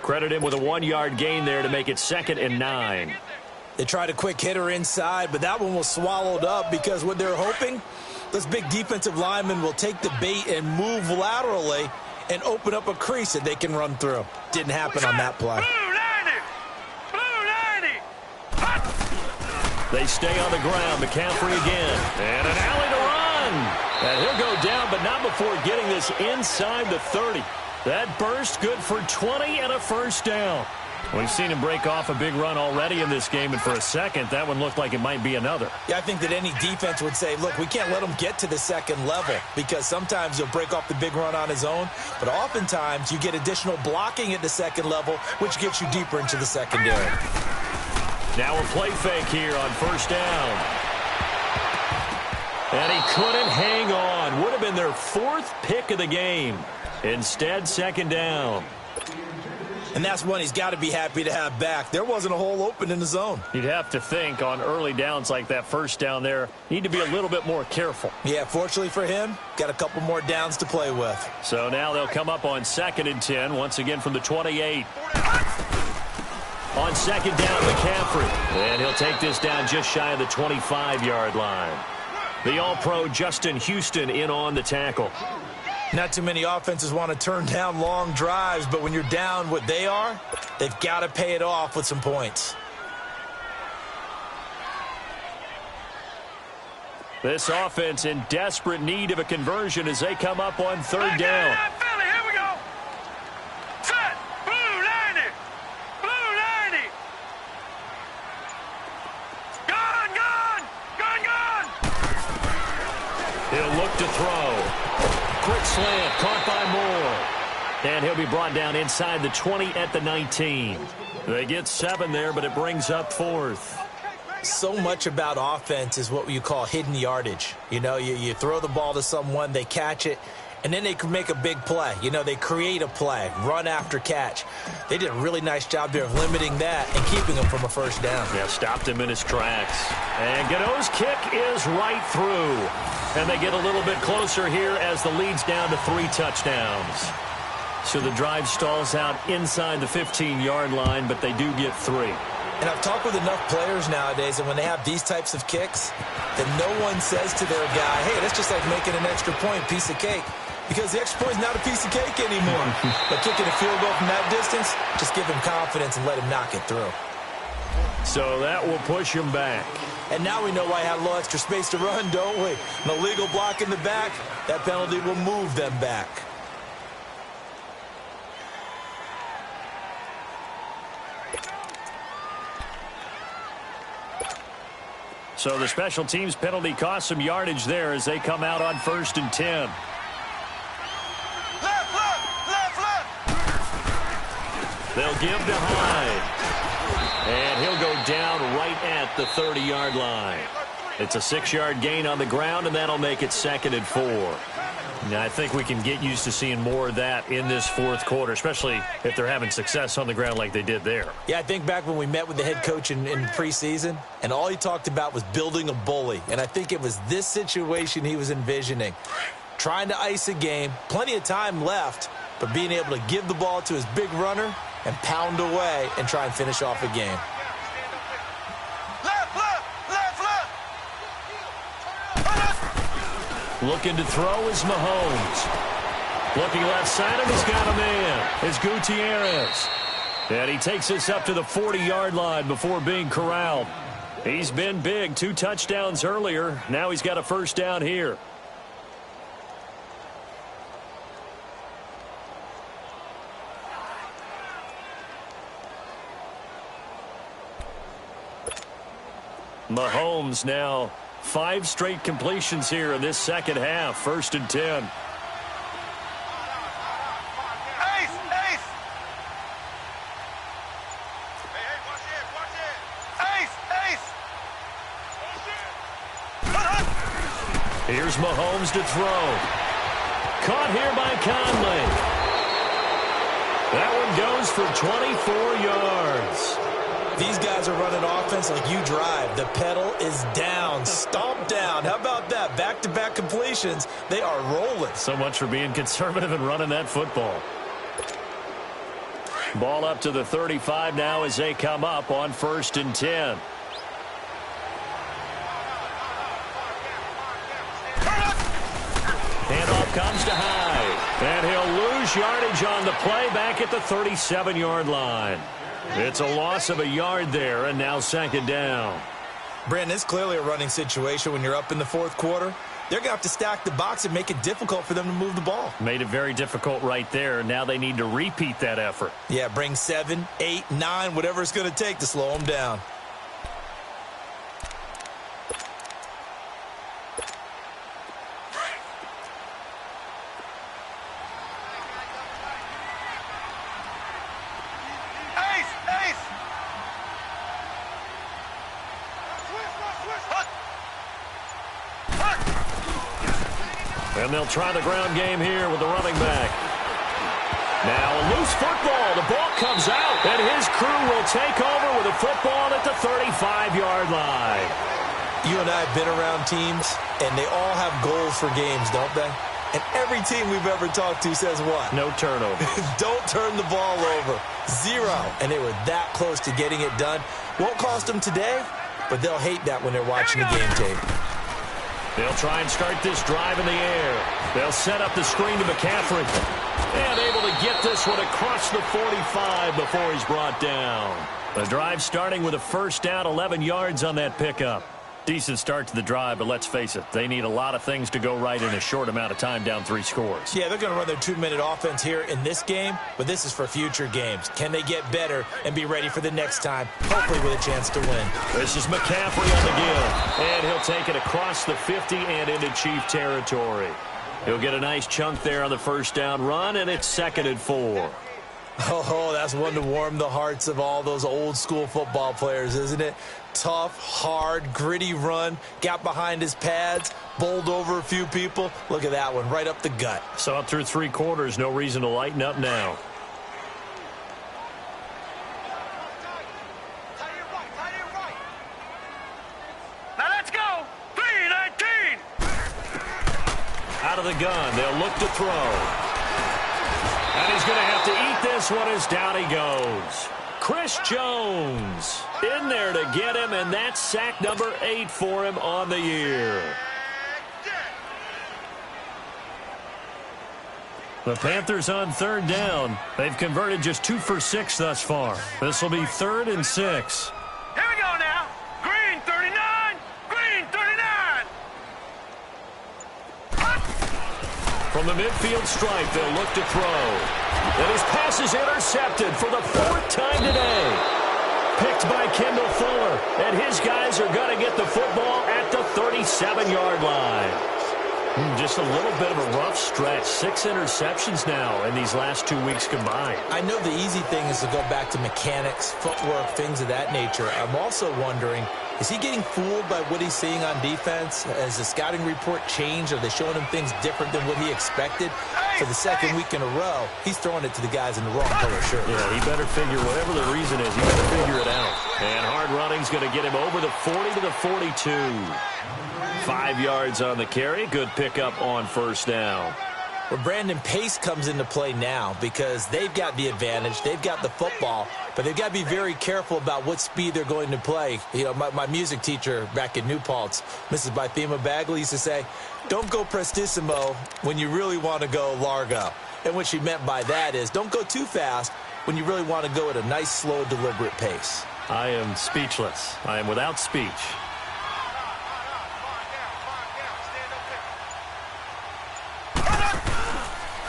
Credit him with a 1-yard gain there to make it 2nd and 9. They tried a quick hitter inside, but that one was swallowed up because what they're hoping, this big defensive lineman will take the bait and move laterally and open up a crease that they can run through. Didn't happen on that play. They stay on the ground. McCaffrey again. And an alley to run. And he'll go down, but not before getting this inside the 30. That burst good for 20 and a 1st down. We've seen him break off a big run already in this game, and for a second, that one looked like it might be another. Yeah, I think that any defense would say, look, we can't let him get to the 2nd level because sometimes he'll break off the big run on his own, but oftentimes you get additional blocking at the 2nd level, which gets you deeper into the secondary. Now a play fake here on 1st down. And he couldn't hang on. Would have been their 4th pick of the game. Instead, 2nd down. And that's one he's got to be happy to have back. There wasn't a hole open in the zone. You'd have to think on early downs like that 1st down there, need to be a little bit more careful. Yeah, fortunately for him, got a couple more downs to play with. So now they'll come up on 2nd and 10, once again from the 28. On 2nd down, McCaffrey. And he'll take this down just shy of the 25-yard line. The All-Pro Justin Houston in on the tackle. Not too many offenses want to turn down long drives, but when you're down what they are, they've got to pay it off with some points. This offense in desperate need of a conversion as they come up on 3rd down. Here we go. Set. Blue 90. Blue 90. Gone. He'll look to throw. Quick slant, caught by Moore. And he'll be brought down inside the 20 at the 19. They get 7 there, but it brings up 4th. So much about offense is what you call hidden yardage. You throw the ball to someone, they catch it, and then they can make a big play. They create a play, run after catch. They did a really nice job there of limiting that and keeping him from a 1st down. Yeah, stopped him in his tracks. And Godot's kick is right through. And they get a little bit closer here as the lead's down to 3 touchdowns. So the drive stalls out inside the 15-yard line, but they do get 3. And I've talked with enough players nowadays, and when they have these types of kicks, that no one says to their guy, hey, that's just like making an extra point, piece of cake. because the extra point is not a piece of cake anymore. But kicking a field goal from that distance, just give him confidence and let him knock it through. So that will push him back. And now we know why I had a little extra space to run, don't we? An illegal block in the back, that penalty will move them back. So the special teams penalty cost some yardage there as they come out on 1st and 10. They'll give to Hyde. And he'll go down right at the 30-yard line. It's a 6-yard gain on the ground, and that'll make it 2nd and 4. Now, I think we can get used to seeing more of that in this fourth quarter, especially if they're having success on the ground like they did there. Yeah, I think back when we met with the head coach in preseason, and all he talked about was building a bully. And I think it was this situation he was envisioning. Trying to ice a game, plenty of time left, but being able to give the ball to his big runner and pound away and try and finish off a game. Looking to throw is Mahomes. Looking left side, and he's got a man. It's Gutierrez. And he takes us up to the 40-yard line before being corralled. He's been big. 2 touchdowns earlier. Now he's got a first down here. Mahomes now 5 straight completions here in this second half. 1st and 10. Ace! Ace! Hey, watch it, watch it! Ace! Ace! Here's Mahomes to throw. Caught here by Conley. That one goes for 24 yards. These guys are running offense like you drive. The pedal is down, stomp down. How about that? Back-to-back completions. They are rolling. So much for being conservative and running that football. Ball up to the 35 now as they come up on 1st and 10. Handoff comes to Hyde. And he'll lose yardage on the play back at the 37-yard line. It's a loss of a yard there, and now 2nd down. Brandon, it's clearly a running situation when you're up in the fourth quarter. They're going to have to stack the box and make it difficult for them to move the ball. Made it very difficult right there. Now they need to repeat that effort. Yeah, bring 7, 8, 9, whatever it's going to take to slow them down. And they'll try the ground game here with the running back. Now a loose football. The ball comes out, and his crew will take over with a football at the 35-yard line. You and I have been around teams, and they all have goals for games, don't they? And every team we've ever talked to says what? No turnovers. Don't turn the ball over. 0. And they were that close to getting it done. Won't cost them today, but they'll hate that when they're watching the game tape. They'll try and start this drive in the air. They'll set up the screen to McCaffrey. And able to get this one across the 45 before he's brought down. The drive starting with a first down, 11 yards on that pickup. Decent start to the drive, but let's face it, they need a lot of things to go right in a short amount of time, down 3 scores. Yeah, they're going to run their 2-minute offense here in this game, but this is for future games. Can they get better and be ready for the next time, hopefully with a chance to win? This is McCaffrey on the give, and he'll take it across the 50 and into Chief territory. He'll get a nice chunk there on the first down run, and it's 2nd and 4. Oh, that's one to warm the hearts of all those old-school football players, isn't it? Tough, hard, gritty run, got behind his pads, bowled over a few people. Look at that one, right up the gut. So up through 3 quarters, no reason to lighten up now. Now let's go! 3-19! Out of the gun, they'll look to throw. And he's going to have to eat this one as down he goes. Chris Jones in there to get him, and that's sack number 8 for him on the year. The Panthers on third down. They've converted just 2 for 6 thus far. This will be 3rd and 6. Here we go now. Green 39. Green 39. From the midfield stripe, they'll look to throw. And his pass is intercepted for the 4th time today. Picked by Kendall Fuller. And his guys are going to get the football at the 37-yard line. Just a little bit of a rough stretch. 6 interceptions now in these last 2 weeks combined. I know the easy thing is to go back to mechanics, footwork, things of that nature. I'm also wondering, is he getting fooled by what he's seeing on defense? Has the scouting report changed? Are they showing him things different than what he expected? For the second week in a row, he's throwing it to the guys in the wrong color shirt. Yeah, he better figure, whatever the reason is, he better figure it out. And hard running's going to get him over the 40 to the 42. 5 yards on the carry. Good pickup on first down. Well, Brandon, pace comes into play now because they've got the advantage. They've got the football, but they've got to be very careful about what speed they're going to play. You know, my music teacher back in New Paltz, Mrs. Bythema Bagley, used to say, don't go prestissimo when you really want to go largo. And what she meant by that is don't go too fast when you really want to go at a nice, slow, deliberate pace. I am speechless. I am without speech.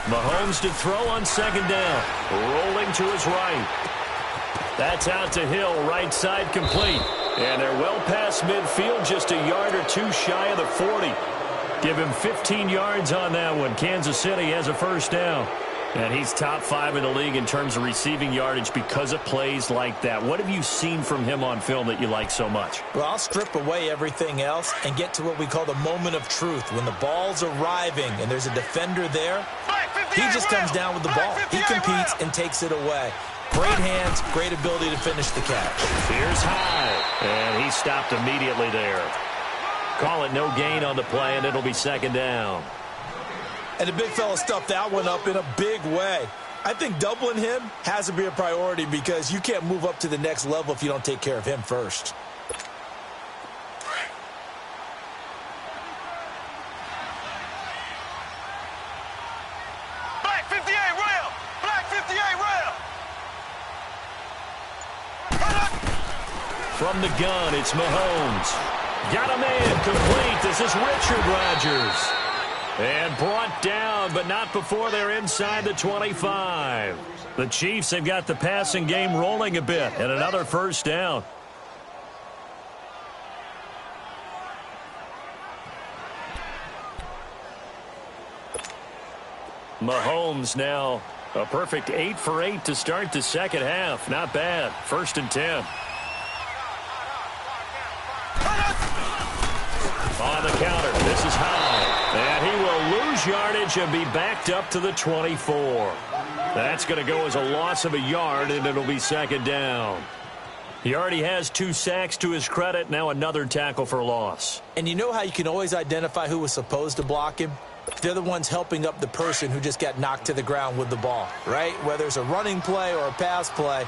Mahomes to throw on second down. Rolling to his right. That's out to Hill, right side complete. And they're well past midfield, just a yard or two shy of the 40. Give him 15 yards on that one. Kansas City has a first down. And he's top 5 in the league in terms of receiving yardage because of plays like that. What have you seen from him on film that you like so much? Well, I'll strip away everything else and get to what we call the moment of truth. When the ball's arriving and there's a defender there, he just comes down with the ball. He competes and takes it away. Great hands, great ability to finish the catch. Here's high, and he stopped immediately there. Call it no gain on the play, and it'll be second down. And the big fella stuffed that one up in a big way. I think doubling him has to be a priority because you can't move up to the next level if you don't take care of him first. Black 58 rail. Black 58 rail. From the gun, it's Mahomes. Got a man complete. This is Richard Rodgers. And brought down, but not before they're inside the 25. The Chiefs have got the passing game rolling a bit, and another first down. Mahomes now a perfect 8 for 8 to start the second half. Not bad. 1st and 10. On the counter, this is high. And he will lose yardage and be backed up to the 24. That's going to go as a loss of a yard, and it'll be second down. He already has 2 sacks to his credit. Now another tackle for loss. And you know how you can always identify who was supposed to block him? They're the ones helping up the person who just got knocked to the ground with the ball, right? Whether it's a running play or a pass play,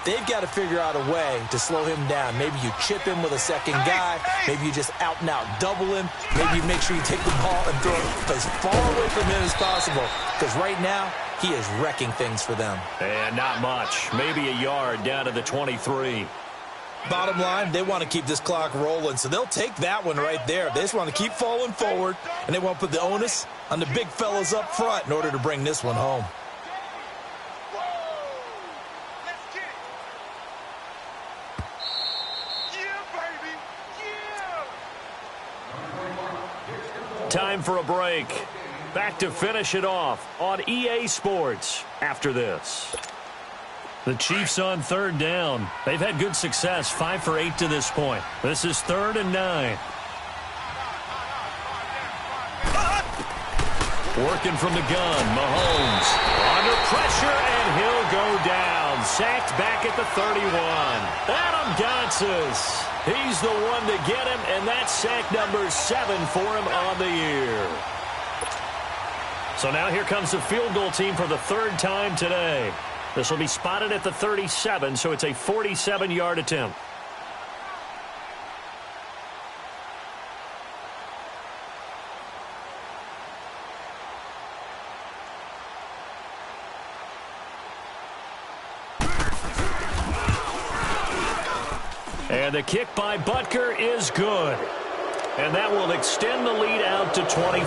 they've got to figure out a way to slow him down. Maybe you chip him with a second guy. Maybe you just out-and-out double him. Maybe you make sure you take the ball and throw it as far away from him as possible. Because right now, he is wrecking things for them. And not much. Maybe a yard down to the 23. Bottom line, they want to keep this clock rolling, so they'll take that one right there. They just want to keep falling forward, and they want to put the onus on the big fellas up front in order to bring this one home. Time for a break. Back to finish it off on EA Sports after this. The Chiefs on third down. They've had good success, 5 for 8 to this point. This is 3rd and 9. Working from the gun, Mahomes under pressure, and he'll go down. Sacked back at the 31. Adam Gotsis. He's the one to get him, and that's sack number 7 for him on the year. So now here comes the field goal team for the 3rd time today. This will be spotted at the 37, so it's a 47-yard attempt. And the kick by Butker is good. And that will extend the lead out to 24.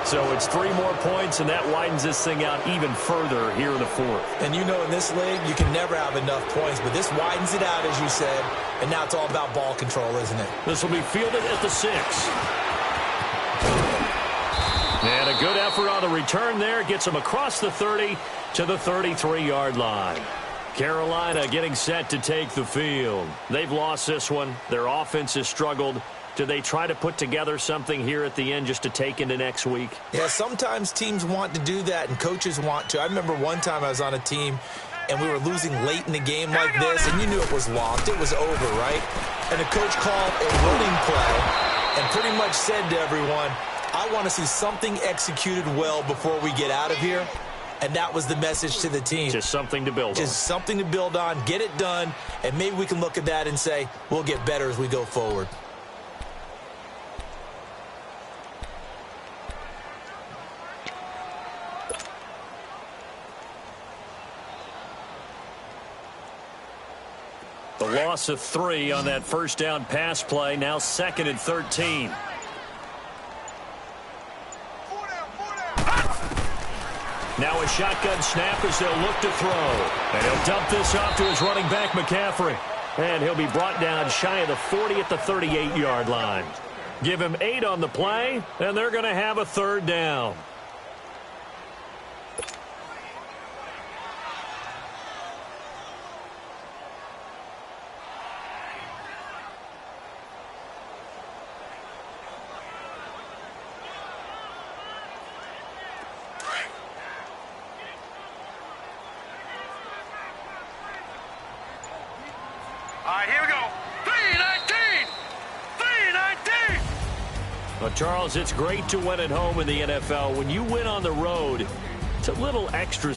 So it's 3 more points, and that widens this thing out even further here in the fourth. And you know in this league, you can never have enough points, but this widens it out, as you said, and now it's all about ball control, isn't it? This will be fielded at the 6. And a good effort on the return there. Gets him across the 30 to the 33-yard line. Carolina getting set to take the field. They've lost this one. Their offense has struggled. Do they try to put together something here at the end just to take into next week? Yeah, sometimes teams want to do that, and coaches want to. I remember one time I was on a team, and we were losing late in the game like this, and you knew it was lost. It was over, right? And the coach called a running play and pretty much said to everyone, I want to see something executed well before we get out of here. And that was the message to the team. Just something to build on. Just something to build on, get it done, and maybe we can look at that and say, we'll get better as we go forward. The loss of 3 on that first down pass play. Now 2nd and 13. Now a shotgun snap as they'll look to throw. And he'll dump this off to his running back, McCaffrey. And he'll be brought down shy of the 40 at the 38-yard line. Give him 8 on the play, and they're going to have a 3rd down. All right, here we go. 3-19! 3-19! Well, Charles, it's great to win at home in the NFL. When you win on the road, it's a little extra.